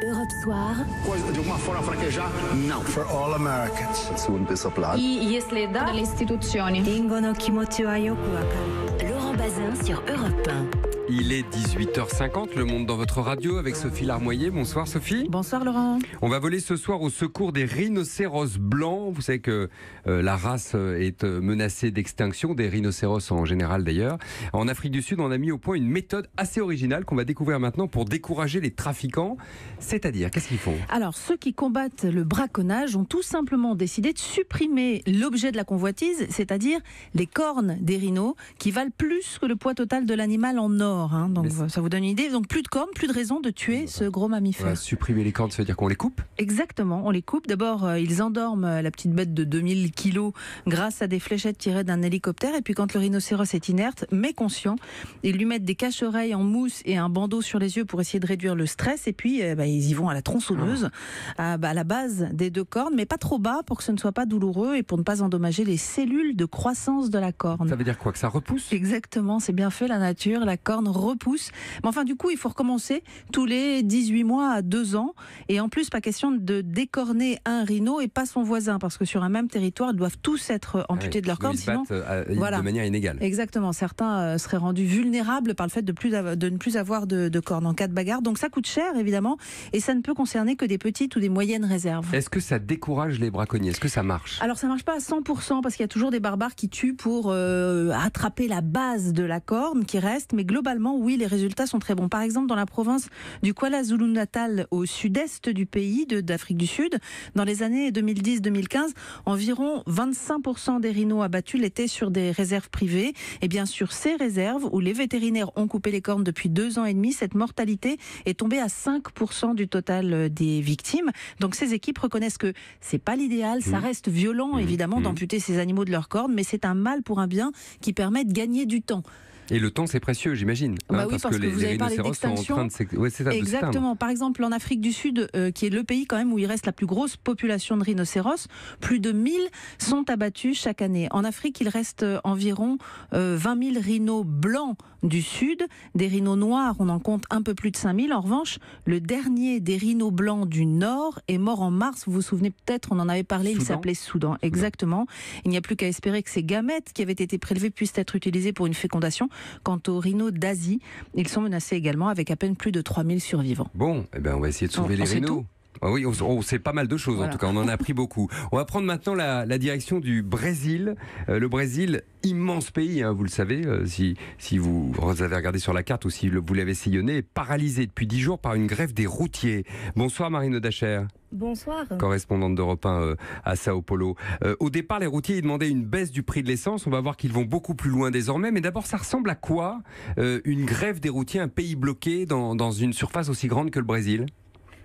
Europe Soir. Coisa de uma forma fraquejar? Não. For all Americans. Если да, dalle istituzioni. Laurent Bazin sur Europe 1. Il est 18h50, Le Monde dans votre radio avec Sophie Larmoyer. Bonsoir Sophie. Bonsoir Laurent. On va voler ce soir au secours des rhinocéros blancs. Vous savez que la race est menacée d'extinction, des rhinocéros en général d'ailleurs. En Afrique du Sud, on a mis au point une méthode assez originale qu'on va découvrir maintenant pour décourager les trafiquants. C'est-à-dire, qu'est-ce qu'ils font? Alors, ceux qui combattent le braconnage ont tout simplement décidé de supprimer l'objet de la convoitise, c'est-à-dire les cornes des rhinos qui valent plus que le poids total de l'animal en or. Donc ça vous donne une idée. Donc plus de cornes, plus de raison de tuer ce gros mammifère. Ouais, supprimer les cornes, ça veut dire qu'on les coupe? Exactement, on les coupe. D'abord, ils endorment la petite bête de 2000 kilos grâce à des fléchettes tirées d'un hélicoptère. Et puis quand le rhinocéros est inerte, mais conscient, ils lui mettent des cache-oreilles en mousse et un bandeau sur les yeux pour essayer de réduire le stress. Et puis ils y vont à la tronçonneuse, à la base des deux cornes, mais pas trop bas pour que ce ne soit pas douloureux et pour ne pas endommager les cellules de croissance de la corne. Ça veut dire quoi? Que ça repousse? Exactement, c'est bien fait la nature, la corne repousse. Mais enfin, du coup, il faut recommencer tous les 18 mois à 2 ans. Et en plus, pas question de décorner un rhino et pas son voisin, parce que sur un même territoire, ils doivent tous être amputés de leur corne. Sinon, ils se battent de manière inégale. Exactement. Certains seraient rendus vulnérables par le fait de ne plus avoir de cornes en cas de bagarre. Donc ça coûte cher, évidemment. Et ça ne peut concerner que des petites ou des moyennes réserves. Est-ce que ça décourage les braconniers? Est-ce que ça marche? Alors, ça marche pas à 100%, parce qu'il y a toujours des barbares qui tuent pour attraper la base de la corne qui reste. Mais globalement, oui, les résultats sont très bons. Par exemple, dans la province du KwaZulu-Natal, au sud-est du pays, d'Afrique du Sud, dans les années 2010-2015, environ 25% des rhinos abattus l'étaient sur des réserves privées. Et bien sur ces réserves, où les vétérinaires ont coupé les cornes depuis 2 ans et demi, cette mortalité est tombée à 5% du total des victimes. Donc ces équipes reconnaissent que c'est pas l'idéal, ça reste violent évidemment d'amputer ces animaux de leurs cornes, mais c'est un mal pour un bien qui permet de gagner du temps. Et le temps, c'est précieux, j'imagine. Oui, parce que vous avez parlé d'extinction. Exactement. Par exemple, en Afrique du Sud, qui est le pays quand même où il reste la plus grosse population de rhinocéros, plus de 1000 sont abattus chaque année. En Afrique, il reste environ 20 000 rhinos blancs du Sud. Des rhinos noirs, on en compte un peu plus de 5000. En revanche, le dernier des rhinos blancs du Nord est mort en mars. Vous vous souvenez peut-être, on en avait parlé, il s'appelait Soudan. Exactement. Il n'y a plus qu'à espérer que ces gamètes qui avaient été prélevées puissent être utilisées pour une fécondation. Quant aux rhinos d'Asie, ils sont menacés également avec à peine plus de 3000 survivants. Bon, on va essayer de sauver les rhinos. Ah oui, on sait pas mal de choses, voilà. En tout cas, on en a appris beaucoup. On va prendre maintenant la direction du Brésil. Le Brésil, immense pays, vous le savez, si vous avez regardé sur la carte ou si vous l'avez sillonné, est paralysé depuis 10 jours par une grève des routiers. Bonsoir Marine Dacher. Bonsoir. Correspondante d'Europe 1 à Sao Paulo. Au départ, les routiers ils demandaient une baisse du prix de l'essence. On va voir qu'ils vont beaucoup plus loin désormais. Mais d'abord, ça ressemble à quoi une grève des routiers, un pays bloqué dans une surface aussi grande que le Brésil?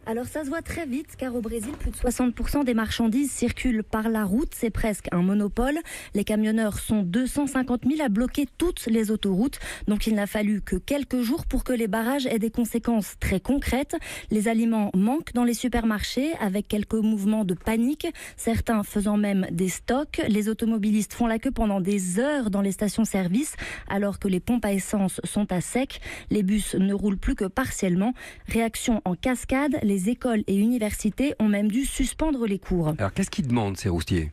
Alors ça se voit très vite car au Brésil, plus de 60% des marchandises circulent par la route. C'est presque un monopole. Les camionneurs sont 250 000 à bloquer toutes les autoroutes. Donc il n'a fallu que quelques jours pour que les barrages aient des conséquences très concrètes. Les aliments manquent dans les supermarchés avec quelques mouvements de panique. Certains faisant même des stocks. Les automobilistes font la queue pendant des heures dans les stations-service alors que les pompes à essence sont à sec. Les bus ne roulent plus que partiellement. Réaction en cascade. Les écoles et universités ont même dû suspendre les cours. Alors qu'est-ce qu'ils demandent ces routiers ?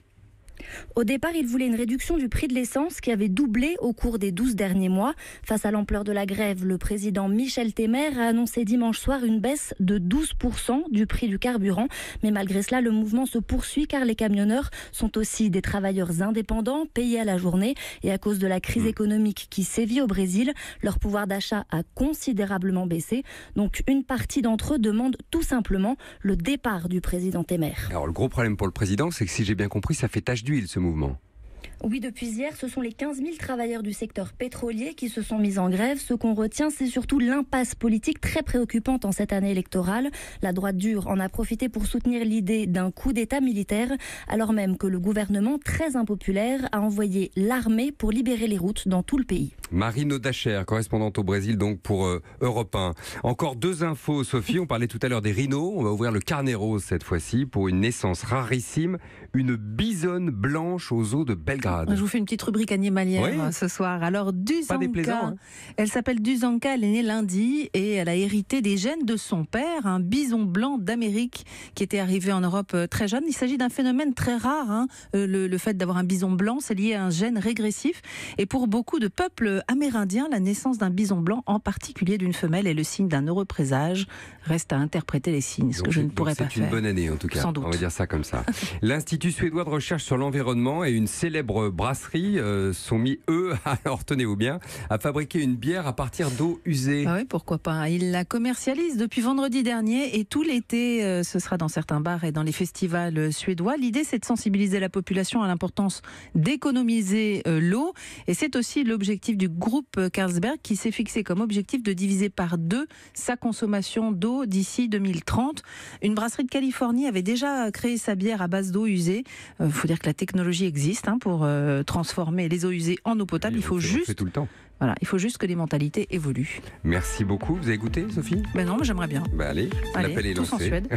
Au départ, ils voulaient une réduction du prix de l'essence qui avait doublé au cours des 12 derniers mois. Face à l'ampleur de la grève, le président Michel Temer a annoncé dimanche soir une baisse de 12% du prix du carburant. Mais malgré cela, le mouvement se poursuit car les camionneurs sont aussi des travailleurs indépendants payés à la journée. Et à cause de la crise économique qui sévit au Brésil, leur pouvoir d'achat a considérablement baissé. Donc une partie d'entre eux demande tout simplement le départ du président Temer. Alors le gros problème pour le président, c'est que si j'ai bien compris, ça fait tache d'huile ce mouvement. Oui, depuis hier, ce sont les 15 000 travailleurs du secteur pétrolier qui se sont mis en grève. Ce qu'on retient, c'est surtout l'impasse politique très préoccupante en cette année électorale. La droite dure en a profité pour soutenir l'idée d'un coup d'État militaire, alors même que le gouvernement, très impopulaire, a envoyé l'armée pour libérer les routes dans tout le pays. Marine Dacher, correspondante au Brésil donc pour Europe 1. Encore 2 infos, Sophie. On parlait tout à l'heure des rhinos. On va ouvrir le carnet rose cette fois-ci pour une naissance rarissime. Une bisonne blanche aux eaux de Belgrade. Sarade. Je vous fais une petite rubrique animalière ce soir. Alors, Duzanka, elle s'appelle Duzanka, elle est née lundi et elle a hérité des gènes de son père, un bison blanc d'Amérique qui était arrivé en Europe très jeune. Il s'agit d'un phénomène très rare. Le fait d'avoir un bison blanc, c'est lié à un gène régressif. Et pour beaucoup de peuples amérindiens, la naissance d'un bison blanc, en particulier d'une femelle, est le signe d'un heureux présage. Reste à interpréter les signes, ce que je ne pourrais pas faire. C'est une bonne année en tout cas, sans doute. On va dire ça comme ça. L'Institut suédois de recherche sur l'environnement et une célèbre brasserie sont mis, eux, alors tenez-vous bien, à fabriquer une bière à partir d'eau usée. Ah oui, pourquoi pas. Ils la commercialisent depuis vendredi dernier et tout l'été, ce sera dans certains bars et dans les festivals suédois. L'idée, c'est de sensibiliser la population à l'importance d'économiser l'eau. Et c'est aussi l'objectif du groupe Carlsberg qui s'est fixé comme objectif de diviser par 2 sa consommation d'eau d'ici 2030. Une brasserie de Californie avait déjà créé sa bière à base d'eau usée. Il faut dire que la technologie existe pour transformer les eaux usées en eau potable. Il faut juste tout le temps. Voilà, il faut juste que les mentalités évoluent. Merci beaucoup. Vous avez goûté, Sophie ? Ben non, mais j'aimerais bien. Allez, l'appel est tous lancé. en Suède.